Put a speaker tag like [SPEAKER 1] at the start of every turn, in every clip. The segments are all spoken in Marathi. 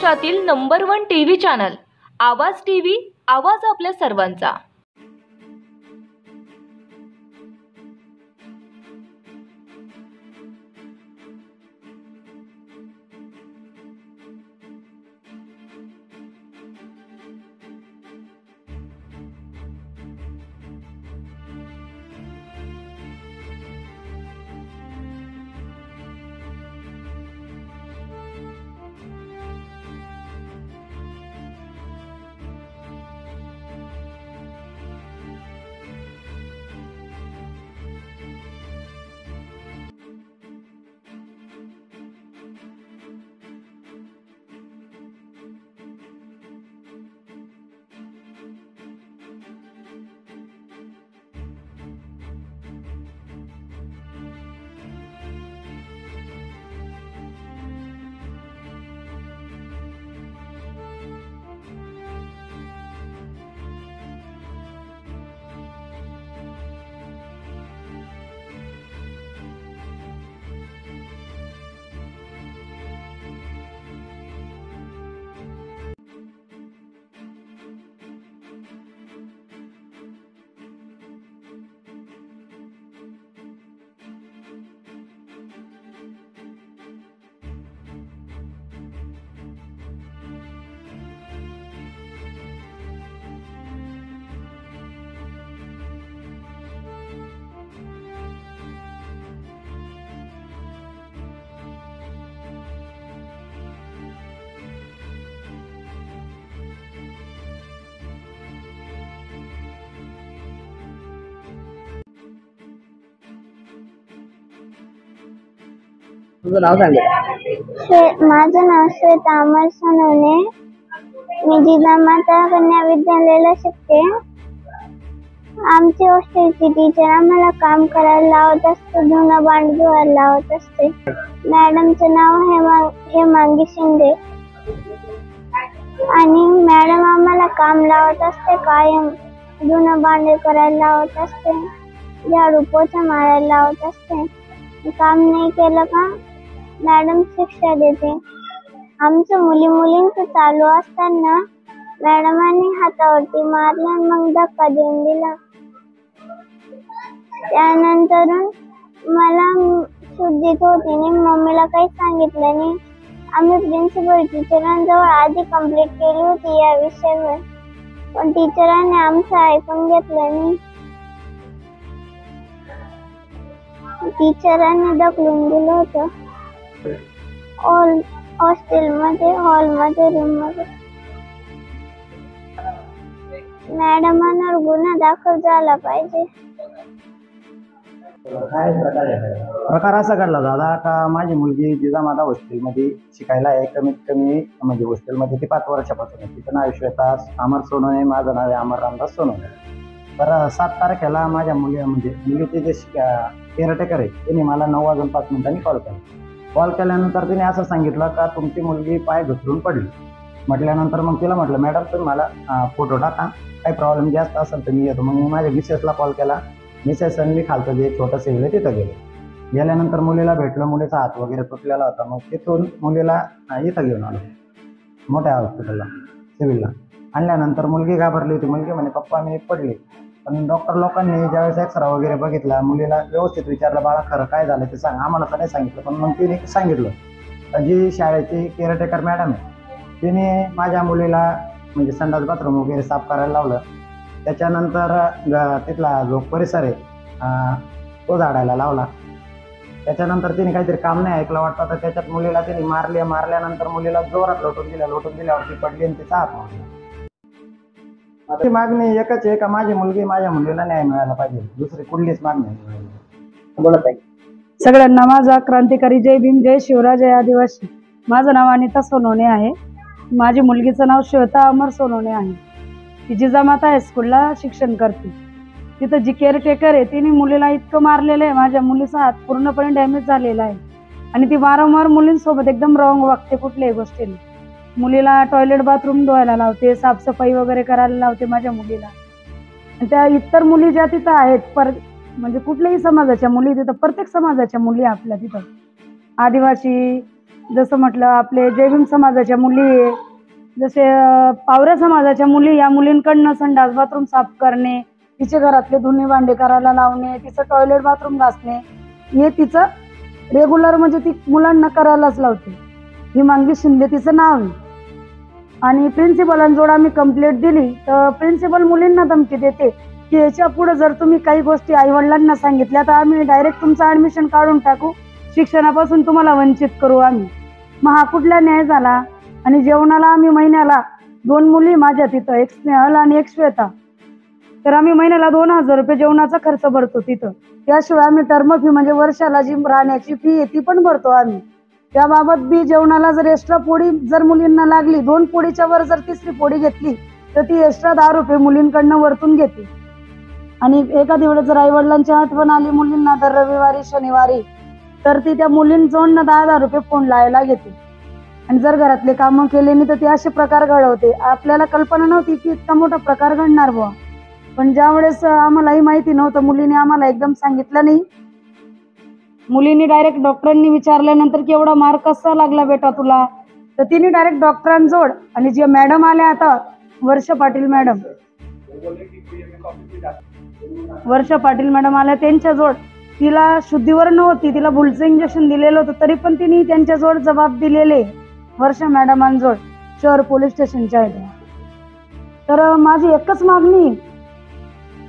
[SPEAKER 1] महाराष्ट्रातील नंबर 1 टीव्ही चॅनल आवाज टीव्ही, आवाज आपल्या सर्वांचा।
[SPEAKER 2] तुझं नाव सांग।
[SPEAKER 3] माझं नाव श्वेता अमर सोनवणे। मी जिजामाता कन्या विद्यालयाला शिकते। आमची हॉस्टेलची टीचर आम्हाला काम करायला लावत असते, धुणं भांडी धुवायला लावत असते। मॅडमचं नाव हेमांगी शिंदे आणि मॅडम आम्हाला काम लावत असते, कायम धुणं भांडी करायला लावत असते, झाडू पोछा मारायला लावत असते। काम नाही केलं का मॅडम शिक्षा देते। आमचं मुलींचं चालू असताना मॅडमांनी हातावरती मारलं, मग धक्का देऊन दिला। त्यानंतर मला शुद्धीत होती नाही, मम्मीला काही सांगितलं नाही। आम्ही प्रिन्सिपल टीचरांजवळ आधी कंप्लेंट केली होती या विषयावर, पण टीचरांनी आमचं ऐकून घेतलं नाही। टीचरांनी ढकलून दिलं होतं हॉस्टेलमध्ये, हॉलमध्ये, रूममध्ये। मॅडमांवर गुन्हा दाखल झाला पाहिजे।
[SPEAKER 2] प्रकार असा घडला दादा का माझी मुलगी जिजामाता हॉस्टेलमध्ये शिकायला आहे। कमीत कमी म्हणजे हॉस्टेलमध्ये ती 5 वर्षापासून आहे। तिचं नाव श्वेता अमर सोनवणे, माझं नाव आहे अमर रामदास सोनवणे। तर 7 तारखेला माझ्या मुलीचे जे केअरटेकर आहे त्यांनी मला 9:05 कॉल केला। कॉल केल्यानंतर तिने असं सांगितलं का तुमची मुलगी पाय घसरून पडली। म्हटल्यानंतर मग तिला म्हटलं मॅडम तुम्ही मला फोटो टाका, काही प्रॉब्लेम जास्त असेल तर मी येतो। मग मी माझ्या मिसेसला कॉल केला। मिसेसने मी खालचं जे छोटं सिव्हिल आहे तिथं गेल्यानंतर मुलीला भेटलं। मुलीचा हात वगैरे तुटलेला होता। मग तिथून मुलीला इथं घेऊन आलो, मोठ्या हॉस्पिटलला सिव्हिलला आणल्यानंतर मुलगी घाबरली होती। मुलगी म्हणे पप्पा मी पडली। पण डॉक्टर लोकांनी ज्यावेळेस एक्सरा वगैरे बघितला, मुलीला व्यवस्थित विचारलं बाळा खरं काय झालं ते सांग। आम्हाला तर नाही सांगितलं, पण मग तिने सांगितलं। जी शाळेची केअरटेकर मॅडम आहे तिने माझ्या मुलीला म्हणजे संडास बाथरूम वगैरे साफ करायला लावलं। त्याच्यानंतर तिथला जो परिसर आहे तो झाडायला लावला। त्याच्यानंतर तिने काहीतरी काम नाही ऐकलं वाटतं, तर त्याच्यात मुलीला तिने मारल्यानंतर मुलीला जोरात लोटून दिल्यावरती पडली आणि तिचा हात मोडला। माझी मागणी एकच आहे का माझी मुलगी माझ्या मुलीला न्याय मिळाला पाहिजे, दुसरी कुठलीच मागणी नाही। बोलत आहे
[SPEAKER 4] सगळ्यांना माझा क्रांतिकारी जय भीम, जय शिवराय, जय आदिवासी। माझं नाव अनिता सोनवणे आहे। माझी मुलगीचं नाव श्वेता अमर सोनवणे आहे। ती जिजामाता हायस्कूलला शिक्षण करते। तिथं जी केअरटेकर आहे तिने मुलीला इतकं मारलेलं आहे, माझ्या मुलीचा हात पूर्णपणे डॅमेज झालेला आहे आणि ती वारंवार मुलींसोबत एकदम रॉंग वागते कुठल्याही गोष्टीला। मुलीला टॉयलेट बाथरूम धुवायला लावते, साफसफाई वगैरे करायला लावते माझ्या मुलीला। त्या इतर मुली ज्या तिथं आहेत म्हणजे कुठल्याही समाजाच्या मुली तिथं, प्रत्येक समाजाच्या मुली आपल्या तिथं, आदिवासी जसं म्हटलं आपले जय भीम समाजाच्या मुली आहे, जसे पावऱ्या समाजाच्या मुली, या मुलींकडनं संडास बाथरूम साफ करणे, तिचे घरातले धुणे भांडे करायला लावणे, तिचं टॉयलेट बाथरूम घासणे, हे तिचं रेग्युलर म्हणजे ती मुलांना करायलाच लावते. हिमांगी शिंदे तिचं नाव आहे. आणि प्रिन्सिपलांजवळ आम्ही कंप्लेंट दिली तर प्रिन्सिपल मुलींना धमकी देते की याच्या पुढे जर तुम्ही काही गोष्टी आईवडिलांना सांगितल्या तर आम्ही डायरेक्ट तुमचं ॲडमिशन काढून टाकू, शिक्षणापासून तुम्हाला वंचित करू आम्ही. मग हा कुठला न्याय झाला? आणि जेवणाला आम्ही महिन्याला 2 मुली माझ्या तिथं, एक स्नेहल आणि एक श्वेता, तर आम्ही महिन्याला 2000 रुपये जेवणाचा खर्च भरतो तिथं. त्याशिवाय आम्ही टर्म फी म्हणजे वर्षाला जी राहण्याची फी आहे ती पण भरतो आम्ही. त्याबाबत बी जेवणाला जर एक्स्ट्रा पोळी जर मुलींना लागली, 2 पोळीच्या वर जर 3री पोळी घेतली तर ती एक्स्ट्रा 10 रुपये मुलींकडनं वरतून घेते. आणि एखादी वेळेस जर आईवडिलांची आठवण आली मुलींना दर रविवारी शनिवारी तर ती त्या मुलींजवळनं 10,000 रुपये फोन लावायला घेते. आणि जर घरातले कामं केले नाही तर ते असे प्रकार घडवते. आपल्याला कल्पना नव्हती की इतका मोठा प्रकार घडणार बुवा. पण ज्या वेळेस आम्हालाही माहिती नव्हतं, मुलीने आम्हाला एकदम सांगितलं नाही. मुलीने डायरेक्ट डॉक्टरांनी विचारल्यानंतर की एवढा मार कसा लागला बेटा तुला, तर तिने डायरेक्ट डॉक्टरांजवळ, आणि जे मॅडम आल्या आता वर्ष पाटील मॅडम आल्या त्यांच्याजवळ, तिला शुद्धीवर नव्हती, तिला भुलचं इंजेक्शन दिलेलं होतं तरी पण तिने त्यांच्याजवळ जबाब दिलेले वर्षा मॅडमांजवळ, शहर पोलीस स्टेशनच्या आहेत. तर माझी एकच मागणी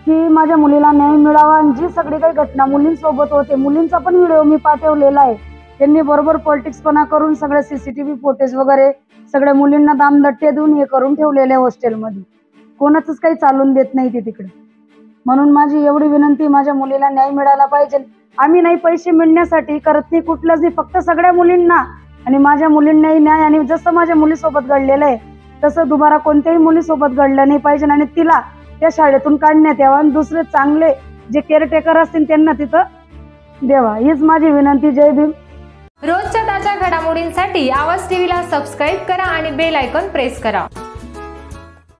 [SPEAKER 4] की माझ्या मुलीला न्याय मिळावा. आणि जी सगळी काही घटना मुलींसोबत होते, मुलींचा पण व्हिडिओ मी पाठवलेला आहे. त्यांनी बरोबर पॉलिटिक्सपणा करून सगळे CCTV फुटेज वगैरे सगळ्या मुलींना दामदट्टे देऊन हे करून ठेवलेले हॉस्टेलमध्ये. कोणाचंच काही चालून देत नाही ते तिकडे. म्हणून माझी एवढी विनंती, माझ्या मुलीला न्याय मिळाला पाहिजे. आम्ही नाही पैसे मिळण्यासाठी करत नाही, कुठलंच नाही, फक्त सगळ्या मुलींना आणि माझ्या मुलींनाही न्याय. आणि जसं माझ्या मुलीसोबत घडलेलं आहे तसं दुबारा कोणत्याही मुलीसोबत घडलं नाही पाहिजे. आणि तिला त्या शाळेतून काढण्यात यावं आणि दुसरे चांगले जे केअरटेकर असतील त्यांना तिथं द्यावा, हीच माझी विनंती. जय भीम.
[SPEAKER 5] रोजच्या ताज्या घडामोडींसाठी आवाज टीव्हीला सबस्क्राईब करा आणि बेल आयकॉन प्रेस करा.